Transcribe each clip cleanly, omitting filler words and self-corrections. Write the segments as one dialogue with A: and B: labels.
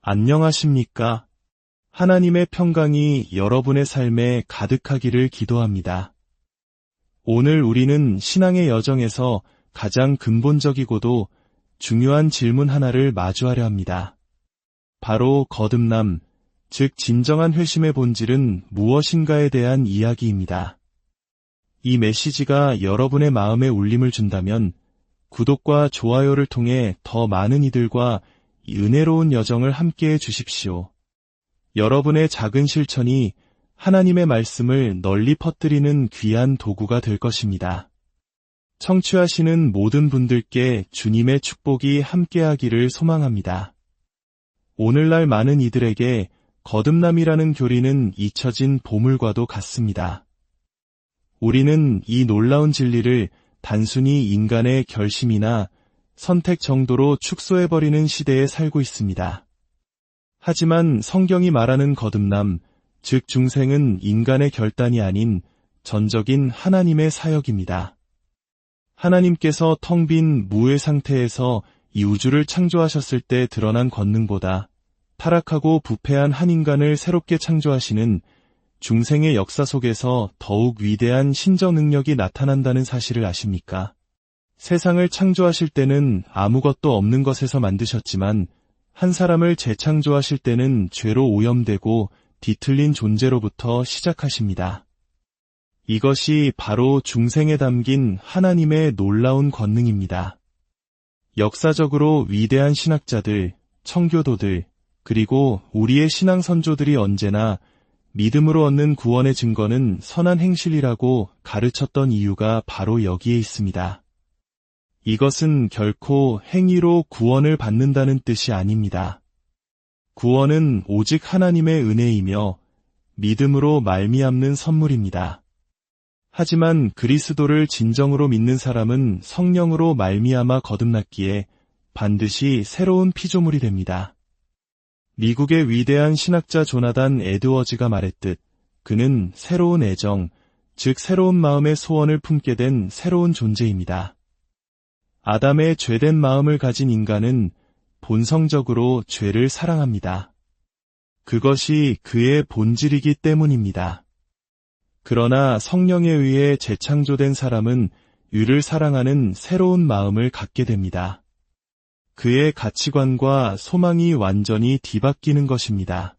A: 안녕하십니까? 하나님의 평강이 여러분의 삶에 가득하기를 기도합니다. 오늘 우리는 신앙의 여정에서 가장 근본적이고도 중요한 질문 하나를 마주하려 합니다. 바로 거듭남, 즉 진정한 회심의 본질은 무엇인가에 대한 이야기입니다. 이 메시지가 여러분의 마음에 울림을 준다면 구독과 좋아요를 통해 더 많은 이들과 이 은혜로운 여정을 함께해 주십시오. 여러분의 작은 실천이 하나님의 말씀을 널리 퍼뜨리는 귀한 도구가 될 것입니다. 청취하시는 모든 분들께 주님의 축복이 함께하기를 소망합니다. 오늘날 많은 이들에게 거듭남이라는 교리는 잊혀진 보물과도 같습니다. 우리는 이 놀라운 진리를 단순히 인간의 결심이나 선택 정도로 축소해버리는 시대에 살고 있습니다. 하지만 성경이 말하는 거듭남, 즉 중생은 인간의 결단이 아닌 전적인 하나님의 사역입니다. 하나님께서 텅 빈 무의 상태에서 이 우주를 창조하셨을 때 드러난 권능보다 타락하고 부패한 한 인간을 새롭게 창조하시는 중생의 역사 속에서 더욱 위대한 신적 능력이 나타난다는 사실을 아십니까? 세상을 창조하실 때는 아무것도 없는 것에서 만드셨지만 한 사람을 재창조하실 때는 죄로 오염되고 뒤틀린 존재로부터 시작하십니다. 이것이 바로 중생에 담긴 하나님의 놀라운 권능입니다. 역사적으로 위대한 신학자들, 청교도들, 그리고 우리의 신앙 선조들이 언제나 믿음으로 얻는 구원의 증거는 선한 행실이라고 가르쳤던 이유가 바로 여기에 있습니다. 이것은 결코 행위로 구원을 받는다는 뜻이 아닙니다. 구원은 오직 하나님의 은혜이며 믿음으로 말미암는 선물입니다. 하지만 그리스도를 진정으로 믿는 사람은 성령으로 말미암아 거듭났기에 반드시 새로운 피조물이 됩니다. 미국의 위대한 신학자 조나단 에드워즈가 말했듯 그는 새로운 애정, 즉 새로운 마음의 소원을 품게 된 새로운 존재입니다. 아담의 죄된 마음을 가진 인간은 본성적으로 죄를 사랑합니다. 그것이 그의 본질이기 때문입니다. 그러나 성령에 의해 재창조된 사람은 유를 사랑하는 새로운 마음을 갖게 됩니다. 그의 가치관과 소망이 완전히 뒤바뀌는 것입니다.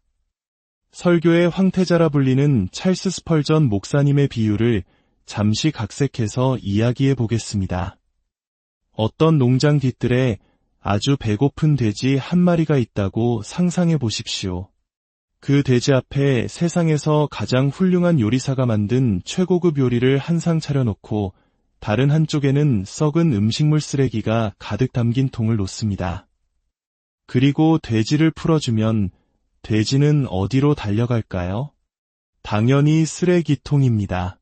A: 설교의 황태자라 불리는 찰스 스펄전 목사님의 비유를 잠시 각색해서 이야기해 보겠습니다. 어떤 농장 뒤뜰에 아주 배고픈 돼지 한 마리가 있다고 상상해 보십시오. 그 돼지 앞에 세상에서 가장 훌륭한 요리사가 만든 최고급 요리를 한 상 차려놓고 다른 한쪽에는 썩은 음식물 쓰레기가 가득 담긴 통을 놓습니다. 그리고 돼지를 풀어주면 돼지는 어디로 달려갈까요? 당연히 쓰레기통입니다.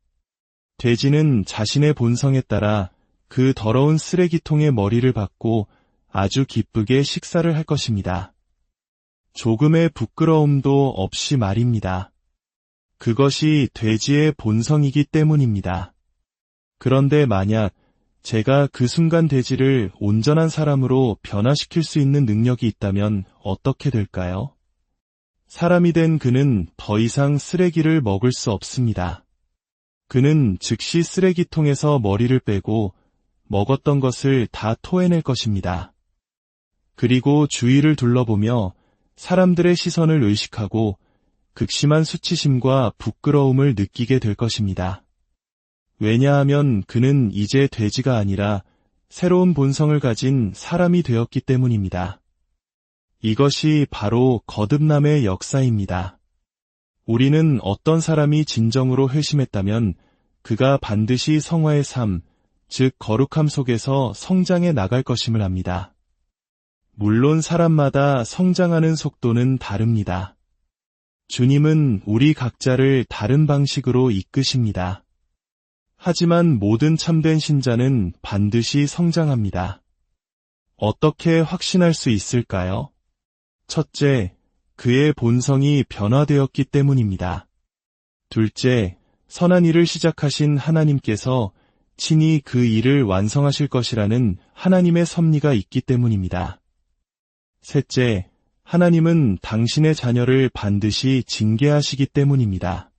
A: 돼지는 자신의 본성에 따라 그 더러운 쓰레기통의 머리를 받고 아주 기쁘게 식사를 할 것입니다. 조금의 부끄러움도 없이 말입니다. 그것이 돼지의 본성이기 때문입니다. 그런데 만약 제가 그 순간 돼지를 온전한 사람으로 변화시킬 수 있는 능력이 있다면 어떻게 될까요? 사람이 된 그는 더 이상 쓰레기를 먹을 수 없습니다. 그는 즉시 쓰레기통에서 머리를 빼고 먹었던 것을 다 토해낼 것입니다. 그리고 주위를 둘러보며 사람들의 시선을 의식하고 극심한 수치심과 부끄러움을 느끼게 될 것입니다. 왜냐하면 그는 이제 돼지가 아니라 새로운 본성을 가진 사람이 되었기 때문입니다. 이것이 바로 거듭남의 역사입니다. 우리는 어떤 사람이 진정으로 회심했다면 그가 반드시 성화의 삶, 즉 거룩함 속에서 성장해 나갈 것임을 압니다. 물론 사람마다 성장하는 속도는 다릅니다. 주님은 우리 각자를 다른 방식으로 이끄십니다. 하지만 모든 참된 신자는 반드시 성장합니다. 어떻게 확신할 수 있을까요? 첫째, 그의 본성이 변화되었기 때문입니다. 둘째, 선한 일을 시작하신 하나님께서 친히 그 일을 완성하실 것이라는 하나님의 섭리가 있기 때문입니다. 셋째, 하나님은 당신의 자녀를 반드시 징계하시기 때문입니다.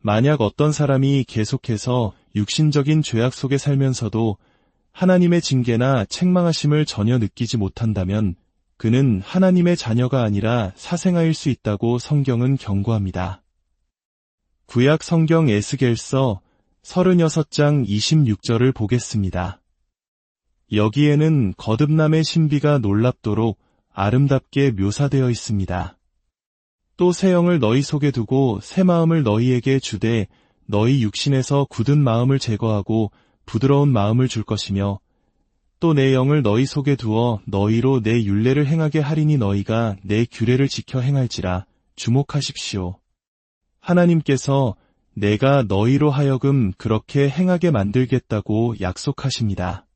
A: 만약 어떤 사람이 계속해서 육신적인 죄악 속에 살면서도 하나님의 징계나 책망하심을 전혀 느끼지 못한다면 그는 하나님의 자녀가 아니라 사생아일 수 있다고 성경은 경고합니다. 구약 성경 에스겔서 36장 26절을 보겠습니다. 여기에는 거듭남의 신비가 놀랍도록 아름답게 묘사되어 있습니다. 또 새 영을 너희 속에 두고 새 마음을 너희에게 주되 너희 육신에서 굳은 마음을 제거하고 부드러운 마음을 줄 것이며 또 내 영을 너희 속에 두어 너희로 내 율례를 행하게 하리니 너희가 내 규례를 지켜 행할지라. 주목하십시오. 하나님께서 내가 너희로 하여금 그렇게 행하게 만들겠다고 약속하십니다.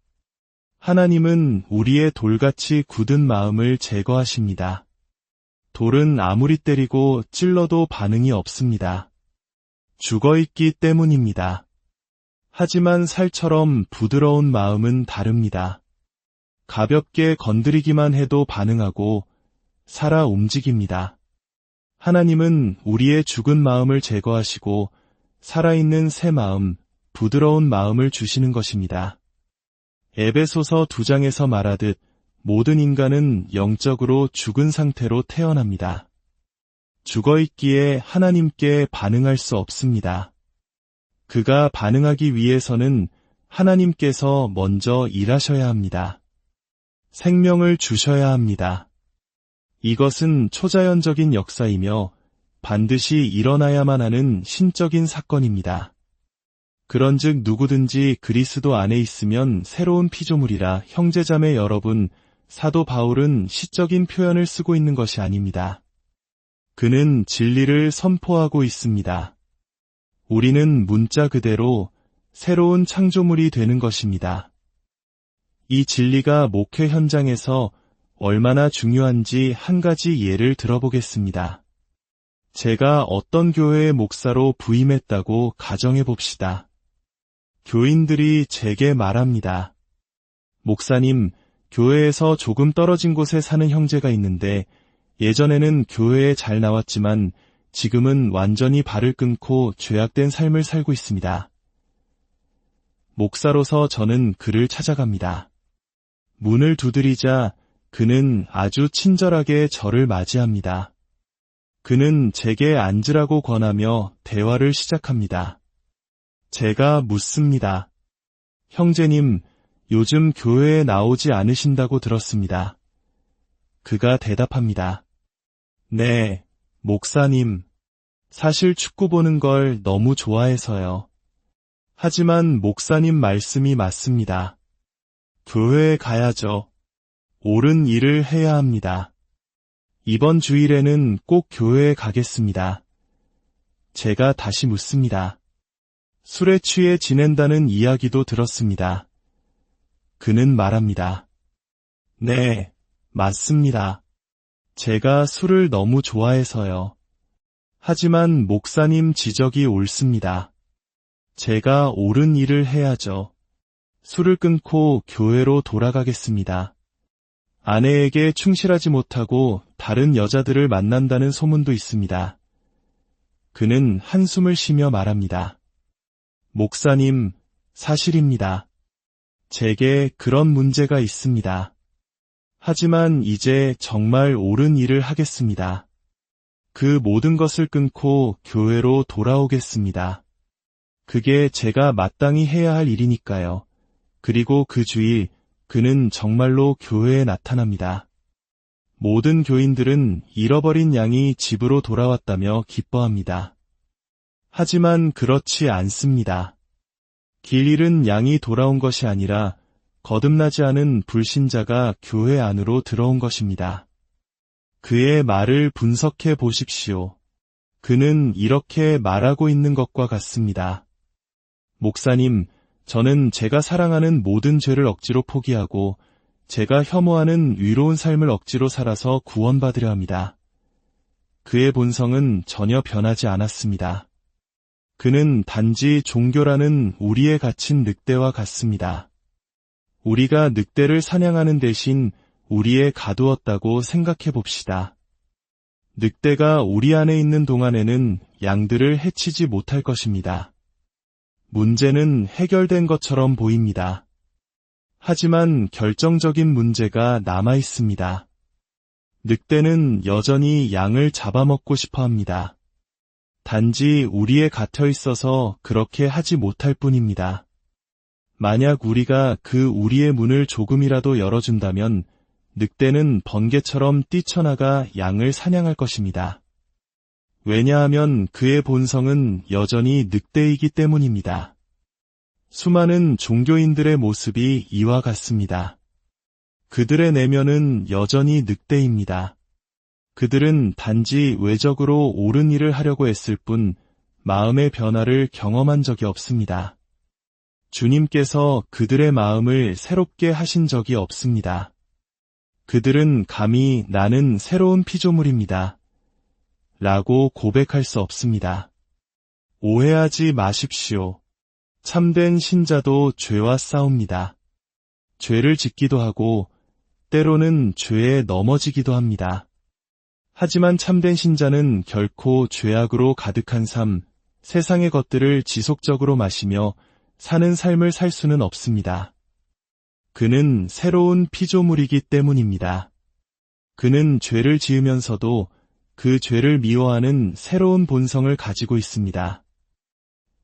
A: 하나님은 우리의 돌같이 굳은 마음을 제거하십니다. 돌은 아무리 때리고 찔러도 반응이 없습니다. 죽어있기 때문입니다. 하지만 살처럼 부드러운 마음은 다릅니다. 가볍게 건드리기만 해도 반응하고 살아 움직입니다. 하나님은 우리의 죽은 마음을 제거하시고 살아있는 새 마음, 부드러운 마음을 주시는 것입니다. 에베소서 2장에서 말하듯 모든 인간은 영적으로 죽은 상태로 태어납니다. 죽어있기에 하나님께 반응할 수 없습니다. 그가 반응하기 위해서는 하나님께서 먼저 일하셔야 합니다. 생명을 주셔야 합니다. 이것은 초자연적인 역사이며 반드시 일어나야만 하는 신적인 사건입니다. 그런즉 누구든지 그리스도 안에 있으면 새로운 피조물이라. 형제자매 여러분, 사도 바울은 시적인 표현을 쓰고 있는 것이 아닙니다. 그는 진리를 선포하고 있습니다. 우리는 문자 그대로 새로운 창조물이 되는 것입니다. 이 진리가 목회 현장에서 얼마나 중요한지 한 가지 예를 들어보겠습니다. 제가 어떤 교회의 목사로 부임했다고 가정해 봅시다. 교인들이 제게 말합니다. 목사님, 교회에서 조금 떨어진 곳에 사는 형제가 있는데 예전에는 교회에 잘 나왔지만 지금은 완전히 발을 끊고 죄악된 삶을 살고 있습니다. 목사로서 저는 그를 찾아갑니다. 문을 두드리자 그는 아주 친절하게 저를 맞이합니다. 그는 제게 앉으라고 권하며 대화를 시작합니다. 제가 묻습니다. 형제님, 요즘 교회에 나오지 않으신다고 들었습니다. 그가 대답합니다. 네, 목사님. 사실 축구 보는 걸 너무 좋아해서요. 하지만 목사님 말씀이 맞습니다. 교회에 가야죠. 옳은 일을 해야 합니다. 이번 주일에는 꼭 교회에 가겠습니다. 제가 다시 묻습니다. 술에 취해 지낸다는 이야기도 들었습니다. 그는 말합니다. 네, 맞습니다. 제가 술을 너무 좋아해서요. 하지만 목사님 지적이 옳습니다. 제가 옳은 일을 해야죠. 술을 끊고 교회로 돌아가겠습니다. 아내에게 충실하지 못하고 다른 여자들을 만난다는 소문도 있습니다. 그는 한숨을 쉬며 말합니다. 목사님, 사실입니다. 제게 그런 문제가 있습니다. 하지만 이제 정말 옳은 일을 하겠습니다. 그 모든 것을 끊고 교회로 돌아오겠습니다. 그게 제가 마땅히 해야 할 일이니까요. 그리고 그 주일 그는 정말로 교회에 나타납니다. 모든 교인들은 잃어버린 양이 집으로 돌아왔다며 기뻐합니다. 하지만 그렇지 않습니다. 길 잃은 양이 돌아온 것이 아니라 거듭나지 않은 불신자가 교회 안으로 들어온 것입니다. 그의 말을 분석해 보십시오. 그는 이렇게 말하고 있는 것과 같습니다. 목사님, 저는 제가 사랑하는 모든 죄를 억지로 포기하고 제가 혐오하는 위로운 삶을 억지로 살아서 구원받으려 합니다. 그의 본성은 전혀 변하지 않았습니다. 그는 단지 종교라는 우리의 갇힌 늑대와 같습니다. 우리가 늑대를 사냥하는 대신 우리에 가두었다고 생각해 봅시다. 늑대가 우리 안에 있는 동안에는 양들을 해치지 못할 것입니다. 문제는 해결된 것처럼 보입니다. 하지만 결정적인 문제가 남아 있습니다. 늑대는 여전히 양을 잡아먹고 싶어 합니다. 단지 우리에 갇혀 있어서 그렇게 하지 못할 뿐입니다. 만약 우리가 그 우리의 문을 조금이라도 열어준다면 늑대는 번개처럼 뛰쳐나가 양을 사냥할 것입니다. 왜냐하면 그의 본성은 여전히 늑대이기 때문입니다. 수많은 종교인들의 모습이 이와 같습니다. 그들의 내면은 여전히 늑대입니다. 그들은 단지 외적으로 옳은 일을 하려고 애쓸 뿐 마음의 변화를 경험한 적이 없습니다. 주님께서 그들의 마음을 새롭게 하신 적이 없습니다. 그들은 감히 나는 새로운 피조물입니다. 라고 고백할 수 없습니다. 오해하지 마십시오. 참된 신자도 죄와 싸웁니다. 죄를 짓기도 하고 때로는 죄에 넘어지기도 합니다. 하지만 참된 신자는 결코 죄악으로 가득한 삶, 세상의 것들을 지속적으로 마시며 사는 삶을 살 수는 없습니다. 그는 새로운 피조물이기 때문입니다. 그는 죄를 지으면서도 그 죄를 미워하는 새로운 본성을 가지고 있습니다.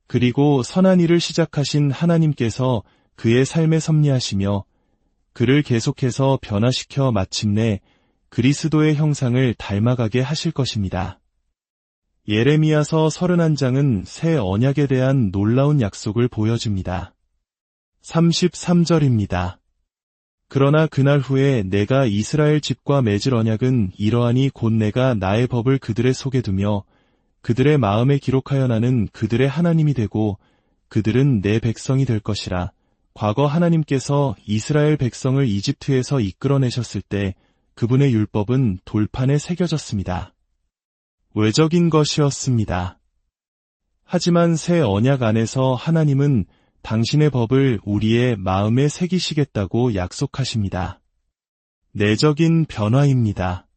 A: 그리고 선한 일을 시작하신 하나님께서 그의 삶에 섭리하시며 그를 계속해서 변화시켜 마침내 그리스도의 형상을 닮아가게 하실 것입니다. 예레미야서 31장은 새 언약에 대한 놀라운 약속을 보여줍니다. 33절입니다. 그러나 그날 후에 내가 이스라엘 집과 맺을 언약은 이러하니 곧 내가 나의 법을 그들의 속에 두며 그들의 마음에 기록하여 나는 그들의 하나님이 되고 그들은 내 백성이 될 것이라. 과거 하나님께서 이스라엘 백성을 이집트에서 이끌어내셨을 때 그분의 율법은 돌판에 새겨졌습니다. 외적인 것이었습니다. 하지만 새 언약 안에서 하나님은 당신의 법을 우리의 마음에 새기시겠다고 약속하십니다. 내적인 변화입니다.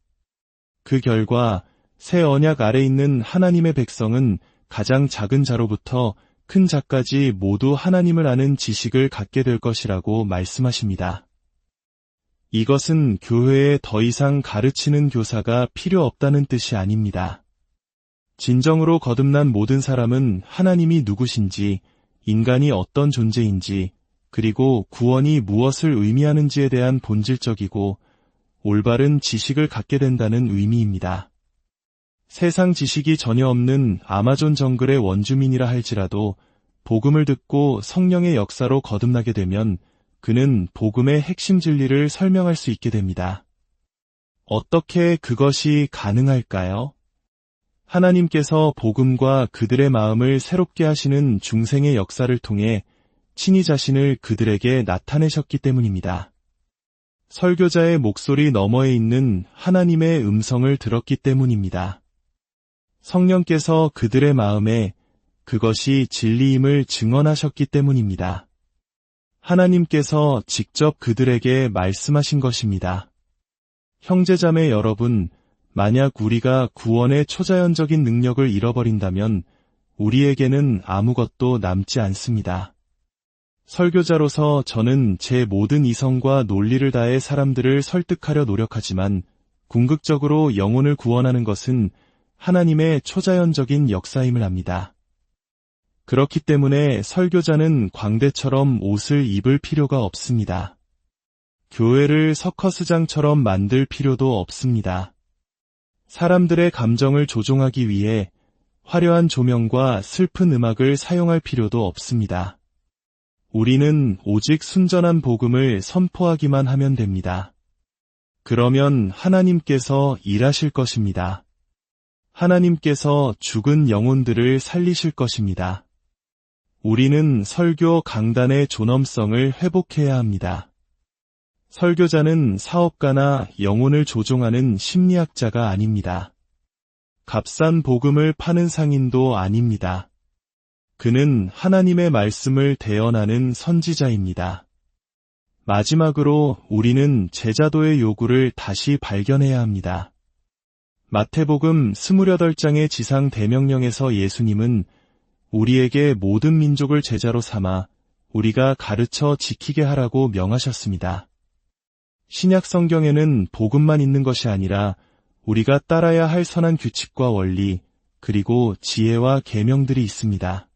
A: 그 결과 새 언약 아래 있는 하나님의 백성은 가장 작은 자로부터 큰 자까지 모두 하나님을 아는 지식을 갖게 될 것이라고 말씀하십니다. 이것은 교회에 더 이상 가르치는 교사가 필요 없다는 뜻이 아닙니다. 진정으로 거듭난 모든 사람은 하나님이 누구신지, 인간이 어떤 존재인지, 그리고 구원이 무엇을 의미하는지에 대한 본질적이고 올바른 지식을 갖게 된다는 의미입니다. 세상 지식이 전혀 없는 아마존 정글의 원주민이라 할지라도 복음을 듣고 성령의 역사로 거듭나게 되면 그는 복음의 핵심 진리를 설명할 수 있게 됩니다. 어떻게 그것이 가능할까요? 하나님께서 복음과 그들의 마음을 새롭게 하시는 중생의 역사를 통해 친히 자신을 그들에게 나타내셨기 때문입니다. 설교자의 목소리 너머에 있는 하나님의 음성을 들었기 때문입니다. 성령께서 그들의 마음에 그것이 진리임을 증언하셨기 때문입니다. 하나님께서 직접 그들에게 말씀하신 것입니다. 형제자매 여러분, 만약 우리가 구원의 초자연적인 능력을 잃어버린다면 우리에게는 아무것도 남지 않습니다. 설교자로서 저는 제 모든 이성과 논리를 다해 사람들을 설득하려 노력하지만 궁극적으로 영혼을 구원하는 것은 하나님의 초자연적인 역사임을 압니다. 그렇기 때문에 설교자는 광대처럼 옷을 입을 필요가 없습니다. 교회를 서커스장처럼 만들 필요도 없습니다. 사람들의 감정을 조종하기 위해 화려한 조명과 슬픈 음악을 사용할 필요도 없습니다. 우리는 오직 순전한 복음을 선포하기만 하면 됩니다. 그러면 하나님께서 일하실 것입니다. 하나님께서 죽은 영혼들을 살리실 것입니다. 우리는 설교 강단의 존엄성을 회복해야 합니다. 설교자는 사업가나 영혼을 조종하는 심리학자가 아닙니다. 값싼 복음을 파는 상인도 아닙니다. 그는 하나님의 말씀을 대언하는 선지자입니다. 마지막으로 우리는 제자도의 요구를 다시 발견해야 합니다. 마태복음 28장의 지상 대명령에서 예수님은 우리에게 모든 민족을 제자로 삼아 우리가 가르쳐 지키게 하라고 명하셨습니다. 신약 성경에는 복음만 있는 것이 아니라 우리가 따라야 할 선한 규칙과 원리, 그리고 지혜와 계명들이 있습니다.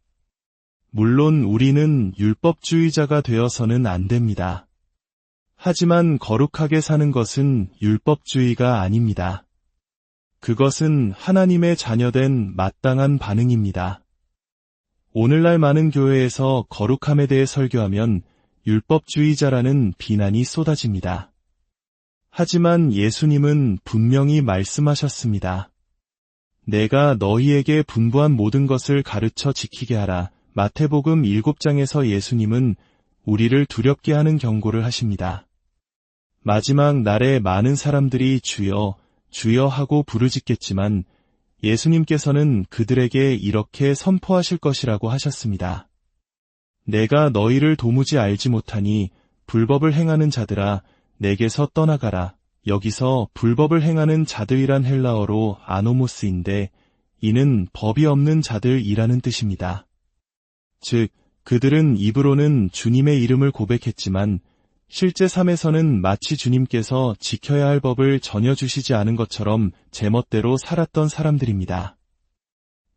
A: 물론 우리는 율법주의자가 되어서는 안 됩니다. 하지만 거룩하게 사는 것은 율법주의가 아닙니다. 그것은 하나님의 자녀된 마땅한 반응입니다. 오늘날 많은 교회에서 거룩함에 대해 설교하면 율법주의자라는 비난이 쏟아집니다. 하지만 예수님은 분명히 말씀하셨습니다. 내가 너희에게 분부한 모든 것을 가르쳐 지키게 하라. 마태복음 7장에서 예수님은 우리를 두렵게 하는 경고를 하십니다. 마지막 날에 많은 사람들이 주여, 주여 하고 부르짖겠지만 예수님께서는 그들에게 이렇게 선포하실 것이라고 하셨습니다. 내가 너희를 도무지 알지 못하니 불법을 행하는 자들아 내게서 떠나가라. 여기서 불법을 행하는 자들이란 헬라어로 아노모스인데 이는 법이 없는 자들이라는 뜻입니다. 즉, 그들은 입으로는 주님의 이름을 고백했지만 실제 삶에서는 마치 주님께서 지켜야 할 법을 전혀 주시지 않은 것처럼 제멋대로 살았던 사람들입니다.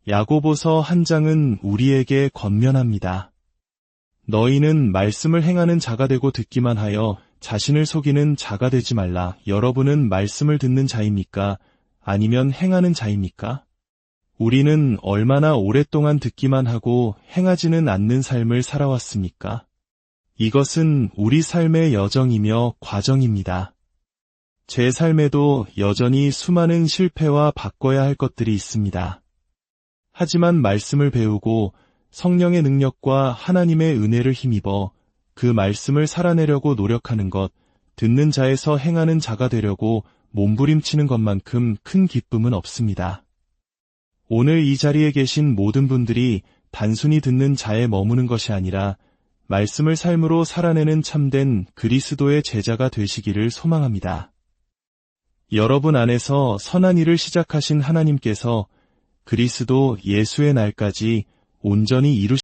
A: 야고보서 1장은 우리에게 권면합니다. 너희는 말씀을 행하는 자가 되고 듣기만 하여 자신을 속이는 자가 되지 말라. 여러분은 말씀을 듣는 자입니까? 아니면 행하는 자입니까? 우리는 얼마나 오랫동안 듣기만 하고 행하지는 않는 삶을 살아왔습니까? 이것은 우리 삶의 여정이며 과정입니다. 제 삶에도 여전히 수많은 실패와 바꿔야 할 것들이 있습니다. 하지만 말씀을 배우고 성령의 능력과 하나님의 은혜를 힘입어 그 말씀을 살아내려고 노력하는 것, 듣는 자에서 행하는 자가 되려고 몸부림치는 것만큼 큰 기쁨은 없습니다. 오늘 이 자리에 계신 모든 분들이 단순히 듣는 자에 머무는 것이 아니라 말씀을 삶으로 살아내는 참된 그리스도의 제자가 되시기를 소망합니다. 여러분 안에서 선한 일을 시작하신 하나님께서 그리스도 예수의 날까지 온전히 이루시기